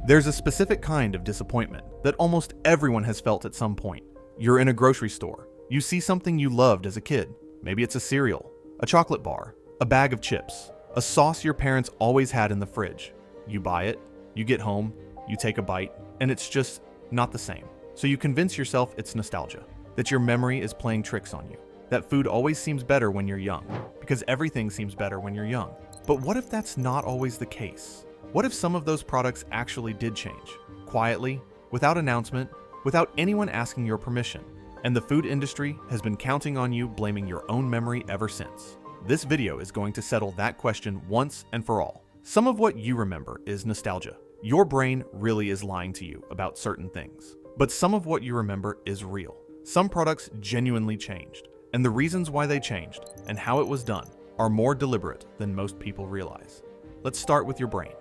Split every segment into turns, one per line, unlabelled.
There's a specific kind of disappointment that almost everyone has felt at some point. You're in a grocery store. You see something you loved as a kid. Maybe it's a cereal, a chocolate bar, a bag of chips, a sauce your parents always had in the fridge. You buy it, you get home, you take a bite, and it's just not the same. So you convince yourself it's nostalgia, that your memory is playing tricks on you, that food always seems better when you're young, because everything seems better when you're young. But what if that's not always the case? What if some of those products actually did change, quietly, without announcement, without anyone asking your permission? And the food industry has been counting on you blaming your own memory ever since. This video is going to settle that question once and for all. Some of what you remember is nostalgia. Your brain really is lying to you about certain things. But some of what you remember is real. Some products genuinely changed, and the reasons why they changed and how it was done are more deliberate than most people realize. Let's start with your brain.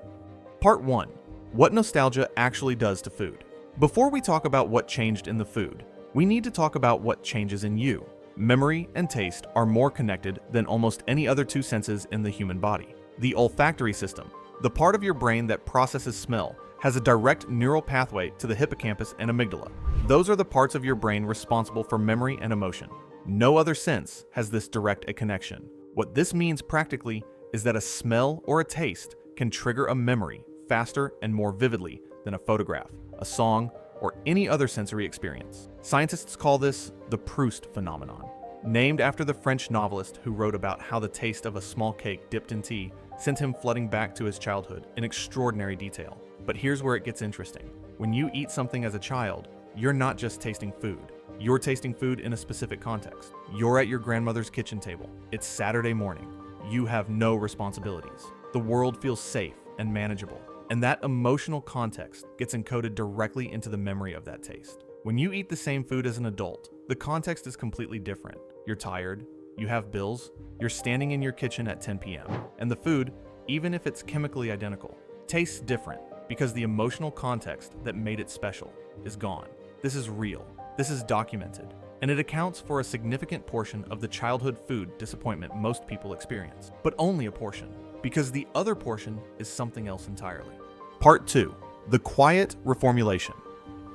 Part 1. What nostalgia actually does to food. Before we talk about what changed in the food, we need to talk about what changes in you. Memory and taste are more connected than almost any other two senses in the human body. The olfactory system, the part of your brain that processes smell, has a direct neural pathway to the hippocampus and amygdala. Those are the parts of your brain responsible for memory and emotion. No other sense has this direct a connection. What this means practically is that a smell or a taste can trigger a memory faster and more vividly than a photograph, a song, or any other sensory experience. Scientists call this the Proust phenomenon, named after the French novelist who wrote about how the taste of a small cake dipped in tea sent him flooding back to his childhood in extraordinary detail. But here's where it gets interesting. When you eat something as a child, you're not just tasting food. You're tasting food in a specific context. You're at your grandmother's kitchen table. It's Saturday morning. You have no responsibilities. The world feels safe and manageable. And that emotional context gets encoded directly into the memory of that taste. When you eat the same food as an adult, the context is completely different. You're tired, you have bills, you're standing in your kitchen at 10 p.m. And the food, even if it's chemically identical, tastes different because the emotional context that made it special is gone. This is real, this is documented, and it accounts for a significant portion of the childhood food disappointment most people experience. But only a portion, because the other portion is something else entirely. Part 2. The Quiet Reformulation.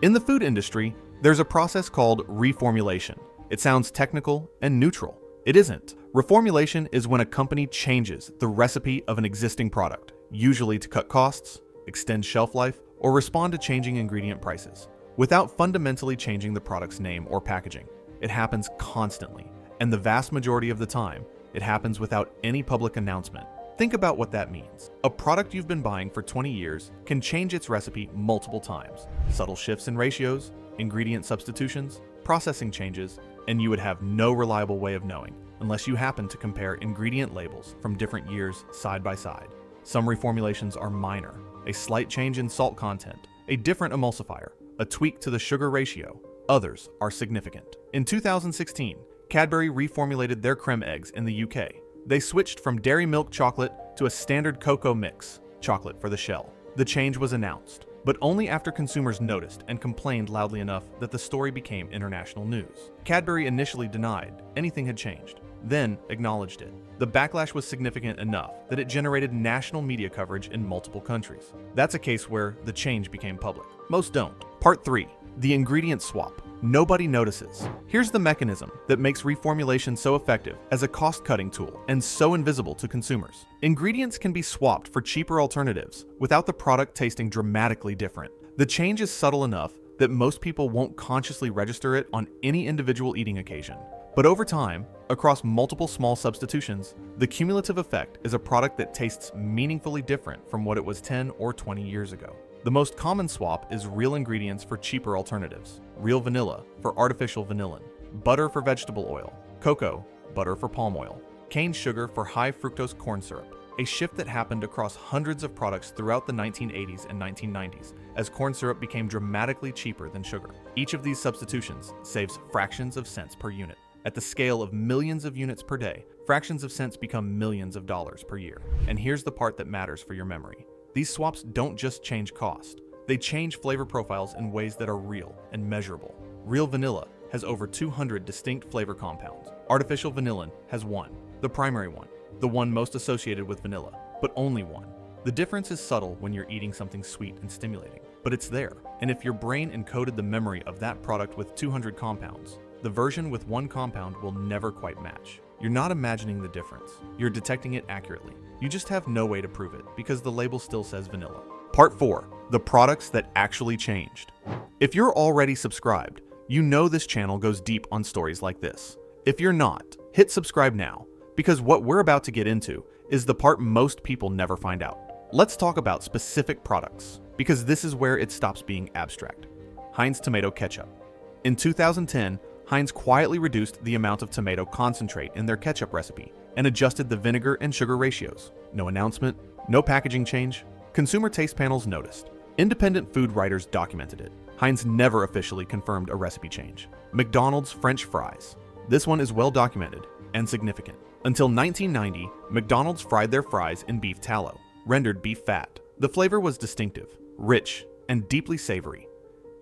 In the food industry, there's a process called reformulation. It sounds technical and neutral. It isn't. Reformulation is when a company changes the recipe of an existing product, usually to cut costs, extend shelf life, or respond to changing ingredient prices, without fundamentally changing the product's name or packaging. It happens constantly, and the vast majority of the time, it happens without any public announcement. Think about what that means. A product you've been buying for 20 years can change its recipe multiple times. Subtle shifts in ratios, ingredient substitutions, processing changes, and you would have no reliable way of knowing unless you happen to compare ingredient labels from different years side by side. Some reformulations are minor, a slight change in salt content, a different emulsifier, a tweak to the sugar ratio. Others are significant. In 2016, Cadbury reformulated their creme eggs in the UK. They switched from dairy milk chocolate to a standard cocoa mix, chocolate for the shell. The change was announced, but only after consumers noticed and complained loudly enough that the story became international news. Cadbury initially denied anything had changed, then acknowledged it. The backlash was significant enough that it generated national media coverage in multiple countries. That's a case where the change became public. Most don't. Part 3. The ingredient swap. Nobody notices. Here's the mechanism that makes reformulation so effective as a cost-cutting tool and so invisible to consumers. Ingredients can be swapped for cheaper alternatives without the product tasting dramatically different. The change is subtle enough that most people won't consciously register it on any individual eating occasion. But over time, across multiple small substitutions, the cumulative effect is a product that tastes meaningfully different from what it was 10 or 20 years ago. The most common swap is real ingredients for cheaper alternatives. Real vanilla for artificial vanillin, butter for vegetable oil, cocoa, butter for palm oil, cane sugar for high fructose corn syrup, a shift that happened across hundreds of products throughout the 1980s and 1990s as corn syrup became dramatically cheaper than sugar. Each of these substitutions saves fractions of cents per unit. At the scale of millions of units per day, fractions of cents become millions of dollars per year. And here's the part that matters for your memory. These swaps don't just change cost, they change flavor profiles in ways that are real and measurable. Real vanilla has over 200 distinct flavor compounds. Artificial vanillin has one, the primary one, the one most associated with vanilla, but only one. The difference is subtle when you're eating something sweet and stimulating, but it's there. And if your brain encoded the memory of that product with 200 compounds, the version with one compound will never quite match. You're not imagining the difference. You're detecting it accurately. You just have no way to prove it because the label still says vanilla. Part 4. The products that actually changed. If you're already subscribed, you know this channel goes deep on stories like this. If you're not, hit subscribe now, because what we're about to get into is the part most people never find out. Let's talk about specific products, because this is where it stops being abstract. Heinz tomato ketchup. In 2010, Heinz quietly reduced the amount of tomato concentrate in their ketchup recipe and adjusted the vinegar and sugar ratios. No announcement, no packaging change. Consumer taste panels noticed. Independent food writers documented it. Heinz never officially confirmed a recipe change. McDonald's French fries. This one is well documented and significant. Until 1990, McDonald's fried their fries in beef tallow, rendered beef fat. The flavor was distinctive, rich, and deeply savory.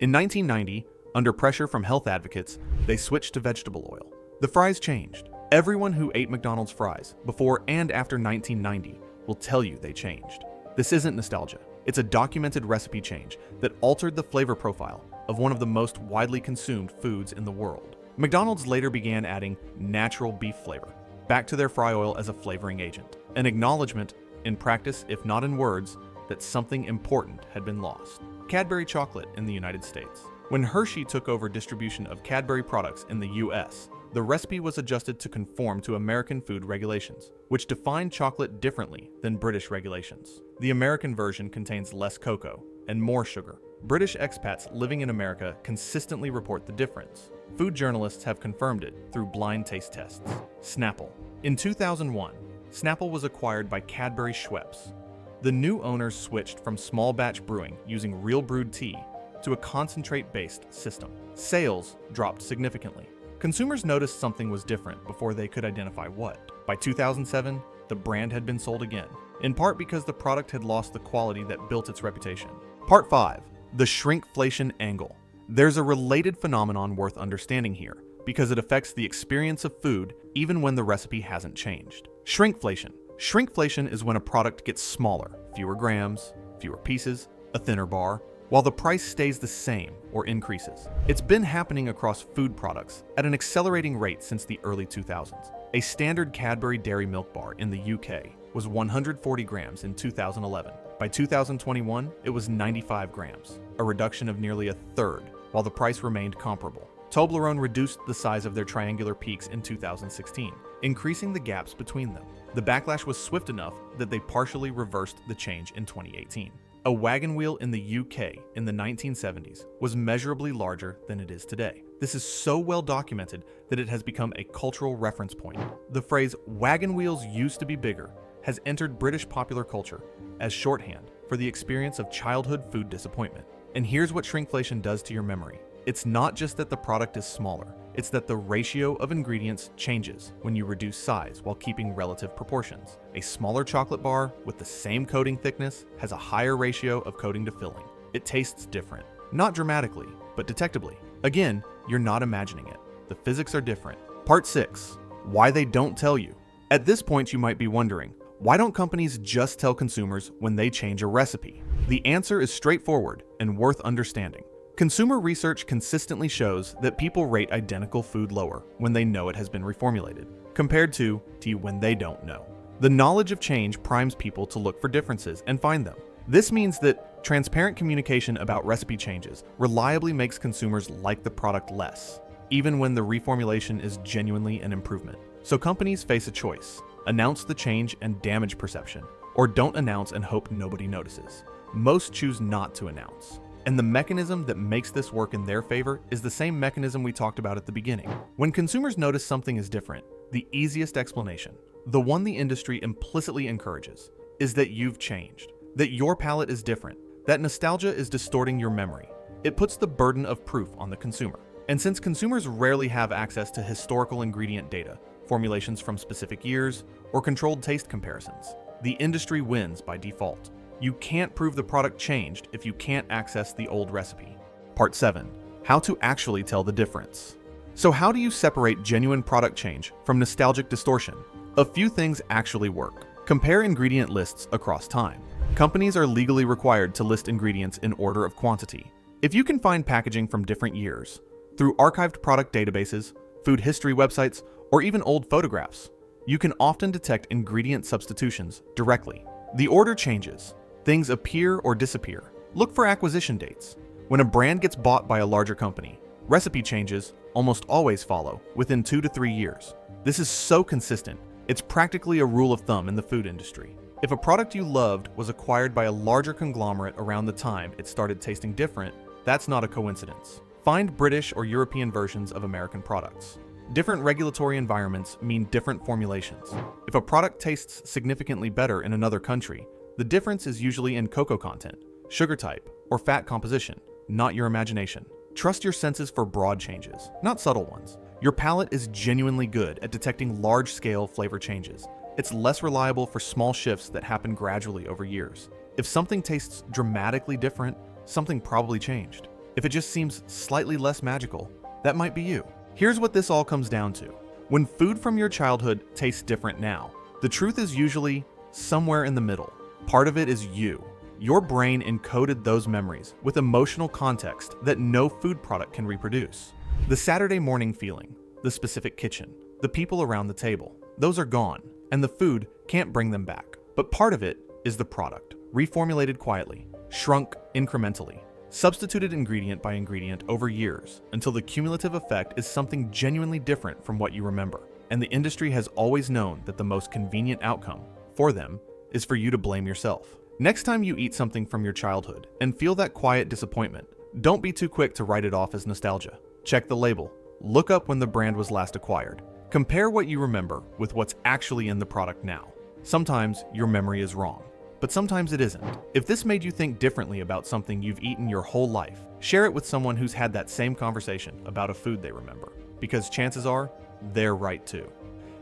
In 1990, under pressure from health advocates, they switched to vegetable oil. The fries changed. Everyone who ate McDonald's fries before and after 1990 will tell you they changed. This isn't nostalgia. It's a documented recipe change that altered the flavor profile of one of the most widely consumed foods in the world. McDonald's later began adding natural beef flavor back to their fry oil as a flavoring agent, an acknowledgement, in practice if not in words, that something important had been lost. Cadbury chocolate in the United States. When Hershey took over distribution of Cadbury products in the US, the recipe was adjusted to conform to American food regulations, which defined chocolate differently than British regulations. The American version contains less cocoa and more sugar. British expats living in America consistently report the difference. Food journalists have confirmed it through blind taste tests. Snapple. In 2001, Snapple was acquired by Cadbury Schweppes. The new owners switched from small batch brewing using real brewed tea to a concentrate-based system. Sales dropped significantly. Consumers noticed something was different before they could identify what. By 2007, the brand had been sold again, in part because the product had lost the quality that built its reputation. Part 5. The shrinkflation angle. There's a related phenomenon worth understanding here, because it affects the experience of food even when the recipe hasn't changed. Shrinkflation. Shrinkflation is when a product gets smaller, fewer grams, fewer pieces, a thinner bar, while the price stays the same or increases. It's been happening across food products at an accelerating rate since the early 2000s. A standard Cadbury dairy milk bar in the UK was 140 grams in 2011. By 2021, it was 95 grams, a reduction of nearly a third, while the price remained comparable. Toblerone reduced the size of their triangular peaks in 2016, increasing the gaps between them. The backlash was swift enough that they partially reversed the change in 2018. A wagon wheel in the UK in the 1970s was measurably larger than it is today. This is so well documented that it has become a cultural reference point. The phrase "wagon wheels used to be bigger" has entered British popular culture as shorthand for the experience of childhood food disappointment. And here's what shrinkflation does to your memory. It's not just that the product is smaller, it's that the ratio of ingredients changes when you reduce size while keeping relative proportions. A smaller chocolate bar with the same coating thickness has a higher ratio of coating to filling. It tastes different. Not dramatically, but detectably. Again, you're not imagining it. The physics are different. Part 6. Why they don't tell you. At this point, you might be wondering, why don't companies just tell consumers when they change a recipe? The answer is straightforward and worth understanding. Consumer research consistently shows that people rate identical food lower when they know it has been reformulated, compared to when they don't know. The knowledge of change primes people to look for differences and find them. This means that transparent communication about recipe changes reliably makes consumers like the product less, even when the reformulation is genuinely an improvement. So companies face a choice: announce the change and damage perception, or don't announce and hope nobody notices. Most choose not to announce. And the mechanism that makes this work in their favor is the same mechanism we talked about at the beginning. When consumers notice something is different, the easiest explanation, the one the industry implicitly encourages, is that you've changed, that your palate is different, that nostalgia is distorting your memory. It puts the burden of proof on the consumer. And since consumers rarely have access to historical ingredient data, formulations from specific years, or controlled taste comparisons, the industry wins by default. You can't prove the product changed if you can't access the old recipe. Part 7. How to actually tell the difference. So how do you separate genuine product change from nostalgic distortion? A few things actually work. Compare ingredient lists across time. Companies are legally required to list ingredients in order of quantity. If you can find packaging from different years, through archived product databases, food history websites, or even old photographs, you can often detect ingredient substitutions directly. The order changes. Things appear or disappear. Look for acquisition dates. When a brand gets bought by a larger company, recipe changes almost always follow within 2 to 3 years. This is so consistent, it's practically a rule of thumb in the food industry. If a product you loved was acquired by a larger conglomerate around the time it started tasting different, that's not a coincidence. Find British or European versions of American products. Different regulatory environments mean different formulations. If a product tastes significantly better in another country, the difference is usually in cocoa content, sugar type, or fat composition, not your imagination. Trust your senses for broad changes, not subtle ones. Your palate is genuinely good at detecting large-scale flavor changes. It's less reliable for small shifts that happen gradually over years. If something tastes dramatically different, something probably changed. If it just seems slightly less magical, that might be you. Here's what this all comes down to. When food from your childhood tastes different now, the truth is usually somewhere in the middle. Part of it is you. Your brain encoded those memories with emotional context that no food product can reproduce. The Saturday morning feeling, the specific kitchen, the people around the table, those are gone, and the food can't bring them back. But part of it is the product, reformulated quietly, shrunk incrementally, substituted ingredient by ingredient over years until the cumulative effect is something genuinely different from what you remember. And the industry has always known that the most convenient outcome for them is for you to blame yourself. Next time you eat something from your childhood and feel that quiet disappointment, don't be too quick to write it off as nostalgia. Check the label. Look up when the brand was last acquired. Compare what you remember with what's actually in the product now. Sometimes your memory is wrong, but sometimes it isn't. If this made you think differently about something you've eaten your whole life, share it with someone who's had that same conversation about a food they remember, because chances are they're right too.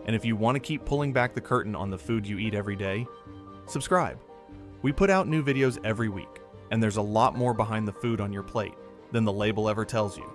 And if you want to keep pulling back the curtain on the food you eat every day, subscribe. We put out new videos every week, and there's a lot more behind the food on your plate than the label ever tells you.